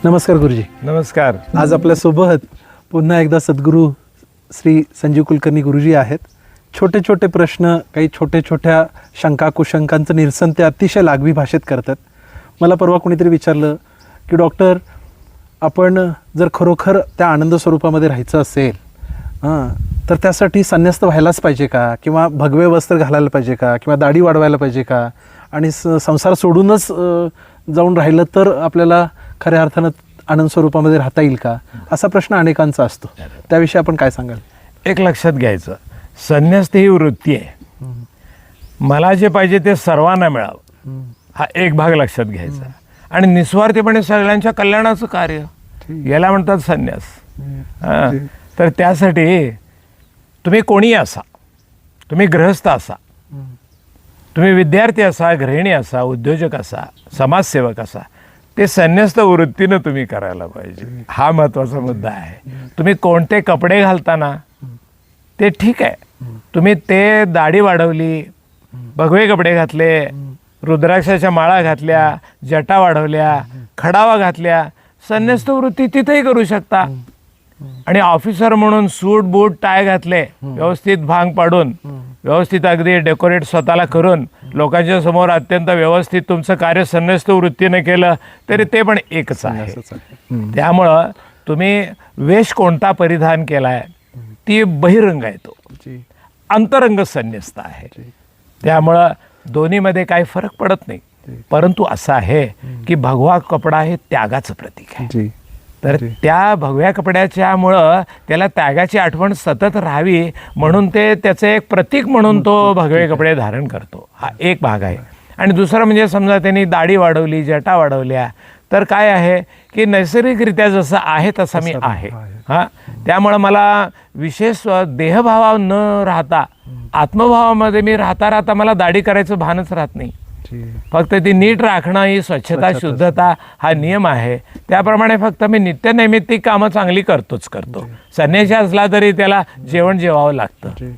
नमस्कार गुरुजी. नमस्कार. आज आपल्यासोबत पुन्हा एकदा सद्गुरू श्री संजीव कुलकर्णी गुरुजी आहेत. छोटे छोटे प्रश्न, काही छोटे छोट्या शंका कुशंकांचं निरसन ते अतिशय लागवी भाषेत करतात. मला परवा कोणीतरी विचारलं की डॉक्टर, आपण जर खरोखर त्या आनंद स्वरूपामध्ये राहायचं असेल तर त्यासाठी संन्यस्त व्हायलाच पाहिजे का, किंवा भगवे वस्त्र घालायला पाहिजे का, किंवा दाढी वाढवायला पाहिजे का, आणि संसार सोडूनच जाऊन राहिलं तर आपल्याला खऱ्या अर्थानं आनंद स्वरूपामध्ये राहता येईल का, असा प्रश्न अनेकांचा असतो. त्याविषयी आपण काय सांगाल? एक लक्षात घ्यायचं, संन्यस्त ही वृत्ती आहे. मला जे पाहिजे ते सर्वांना मिळावं, हा एक भाग लक्षात घ्यायचा. आणि निस्वार्थीपणे सगळ्यांच्या कल्याणाचं कार्य, याला म्हणतात संन्यास. तर त्यासाठी तुम्ही कोणीही असा, तुम्ही गृहस्थ असा, तुम्ही विद्यार्थी असा, गृहिणी असा, उद्योजक असा, समाजसेवक असा, ते संन्यस्त वृत्तीनं तुम्ही करायला पाहिजे. हा महत्त्वाचा मुद्दा आहे. तुम्ही कोणते कपडे घालताना ते ठीक आहे, तुम्ही ते दाढी वाढवली, भगवे कपडे घातले, रुद्राक्षाच्या माळा घातल्या, जटा वाढवल्या, खडावा घातल्या, संन्यस्त वृत्ती तिथेही करू शकता. आणि ऑफिसर म्हणून सूट बूट टाय घातले, व्यवस्थित भांग पाडून, व्यवस्थित अगदी डेकोरेट स्वतःला करून, लोकांच्या समोर अत्यंत व्यवस्थित तुमचं कार्य संन्यस्त वृत्तीने केलं तरी ते पण एकच आहे. त्यामुळं तुम्ही वेश कोणता परिधान केलाय ती बहिरंग आहे, तो अंतरंग संन्यस्त आहे. त्यामुळं दोन्हीमध्ये काही फरक पडत नाही. परंतु असं आहे की भगवा कपडा हे त्यागाचं प्रतीक आहे. तर त्या भगव्या कपड्याच्यामुळं त्याला त्यागाची आठवण सतत राहावी म्हणून ते त्याचं एक प्रतीक म्हणून तो भगवे कपडे धारण करतो. हा एक भाग आहे. आणि दुसरं म्हणजे समजा त्यांनी दाढी वाढवली, जटा वाढवल्या, तर काय आहे की नैसर्गिकरित्या जसं आहे तसं मी आहे. त्यामुळं मला विशेष देहभाव न राहता आत्मभावामध्ये मी राहता राहता मला दाढी करायचं भानच राहत नाही. फक्त ती नीट राखणं, ही स्वच्छता शुद्धता हा नियम आहे. त्याप्रमाणे फक्त मी नित्यनैमित्तिक कामं चांगली करतो. संन्यासी असला तरी त्याला जेवण जेवावं लागतं,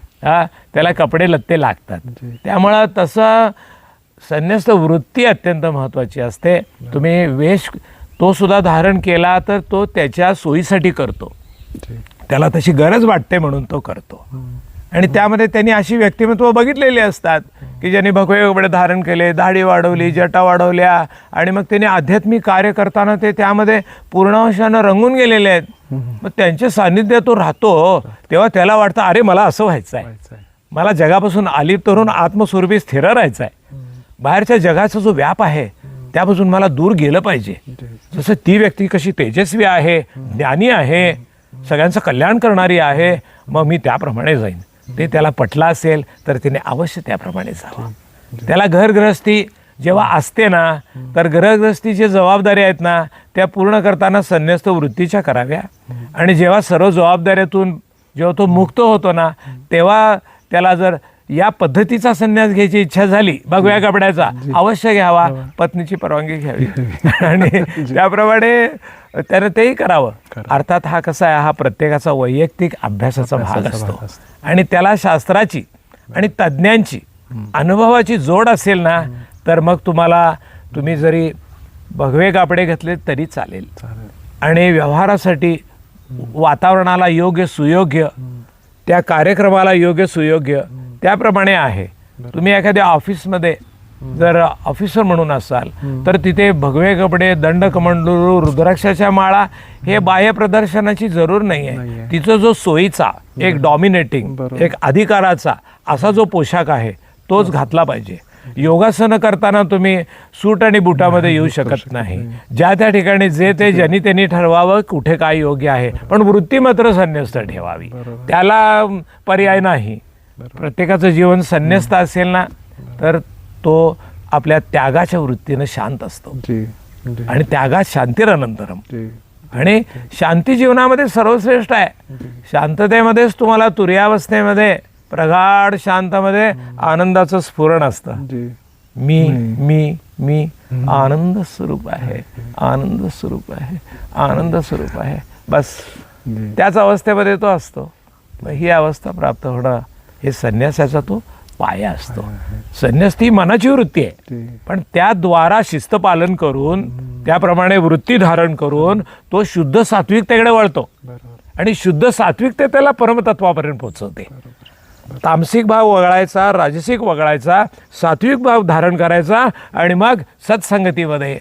त्याला कपडे लत्ते लागतात. त्यामुळं तसं संन्यस्त वृत्ती अत्यंत महत्त्वाची असते. तुम्ही वेश तो सुद्धा धारण केला तर तो त्याच्या सोयीसाठी करतो, त्याला तशी गरज वाटते म्हणून तो करतो. आणि त्यामध्ये त्यांनी अशी व्यक्तिमत्व बघितलेली असतात की ज्यांनी भगवे कपडे धारण केले, दाढी वाढवली, जटा वाढवल्या, आणि मग त्यांनी आध्यात्मिक कार्य करताना ते त्यामध्ये पूर्णांशानं रंगून गेलेले आहेत. मग त्यांचे सान्निध्य तो राहतो तेव्हा त्याला वाटतं, अरे मला असं व्हायचं आहे, मला जगापासून अलिप्त करून आत्मस्वरूपी स्थिर राहायचं आहे, बाहेरच्या जगाचा जो व्याप आहे त्यापासून मला दूर गेलं पाहिजे. जसं ती व्यक्ती कशी तेजस्वी आहे, ज्ञानी आहे, सगळ्यांचं कल्याण करणारी आहे, मग मी त्याप्रमाणे जाईन. ते त्याला पटलं असेल तर तिने अवश्य त्याप्रमाणे जावं. त्याला घरगृहस्थी जेव्हा असते ना, तर घरगृहस्थीची जबाबदारी आहेत ना त्या पूर्ण करताना संन्यस्त वृत्तीच्या कराव्या. आणि जेव्हा सर्व जबाबदाऱ्यातून जेव्हा तो मुक्त होतो ना, तेव्हा त्याला जर या पद्धतीचा संन्यास घ्यायची इच्छा झाली, भगव्या कपड्याचा, अवश्य घ्यावा, पत्नीची परवानगी घ्यावी आणि त्याप्रमाणे त्यानं तेही करावं. अर्थात हा कसा आहे, हा प्रत्येकाचा वैयक्तिक अभ्यासाचा भाग असतो. आणि त्याला शास्त्राची आणि तज्ज्ञांची अनुभवाची जोड असेल ना, तर मग तुम्ही जरी भगवे कापडे घातले तरी चालेल. आणि व्यवहारासाठी वातावरणाला योग्य सुयोग्य, त्या कार्यक्रमाला योग्य सुयोग्य त्याप्रमाणे आहे. तुम्ही एखाद्या ऑफिसमध्ये जर ऑफिसर म्हणून असाल तर तिथे भगवे कपडे, दंड कमंडलू, रुद्राक्षाच्या माळा हे बाह्य प्रदर्शनाची जरूर नाही आहे. तिचा जो सोयीचा, एक डॉमिनेटिंग, एक अधिकाराचा असा जो पोशाख आहे तोच घातला पाहिजे. योगासनं करताना तुम्ही सूट आणि बुटामध्ये येऊ शकत नाही. ज्या त्या ठिकाणी जे ते ज्यांनी त्यांनी ठरवावं कुठे काय योग्य आहे, पण वृत्ती मात्र संन्यस्त ठेवावी, त्याला पर्याय नाही. प्रत्येकाचं जीवन संन्यस्त असेल ना तर तो आपल्या त्यागाच्या वृत्तीनं शांत असतो. आणि त्यागात शांतिरनंतरम. आणि शांती जीवनामध्ये सर्वश्रेष्ठ आहे. शांततेमध्येच तुम्हाला तुर्यावस्थेमध्ये प्रगाढ शांतमध्ये आनंदाचं स्फुरण असतं. मी मी मी आनंद स्वरूप आहे, आनंद स्वरूप आहे, आनंद स्वरूप आहे. बस त्याच अवस्थेमध्ये तो असतो. ही अवस्था प्राप्त होणं हे संन्यासाचा तो पाया असतो. संन्यास ही मनाची वृत्ती आहे, पण त्याद्वारा शिस्त पालन करून त्याप्रमाणे वृत्ती धारण करून तो शुद्ध सात्विकतेकडे वळतो आणि शुद्ध सात्विकते त्याला परमतत्वापर्यंत पोहोचवते. तामसिक भाव वगळायचा, राजसिक वगळायचा, सात्विक भाव धारण करायचा आणि मग सत्संगतीमध्ये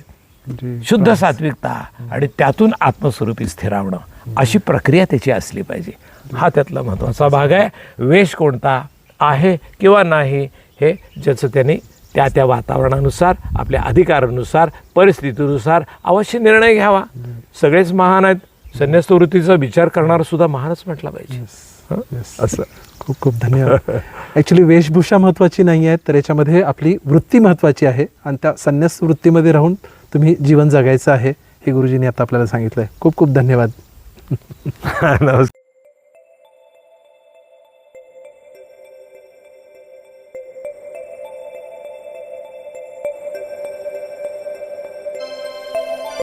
शुद्ध सात्विकता आणि त्यातून आत्मस्वरूपी स्थिरावणं, अशी प्रक्रिया त्याची असली पाहिजे. हा त्यातला महत्त्वाचा भाग आहे. वेश कोणता आहे किंवा नाही हे ज्याचं त्यांनी त्या त्या वातावरणानुसार, आपल्या अधिकारानुसार, परिस्थितीनुसार अवश्य निर्णय घ्यावा. सगळेच महान आहेत. संन्यस्त वृत्तीचा विचार करणारा सुद्धा महानच म्हटला पाहिजे. असं खूप खूप धन्यवाद. ॲक्च्युली वेशभूषा महत्त्वाची नाही आहे, तर याच्यामध्ये आपली वृत्ती महत्त्वाची आहे आणि त्या संन्यास वृत्तीमध्ये राहून तुम्ही जीवन जगायचं आहे, हे गुरुजींनी आता आपल्याला सांगितलं आहे. खूप खूप धन्यवाद. नमस्कार.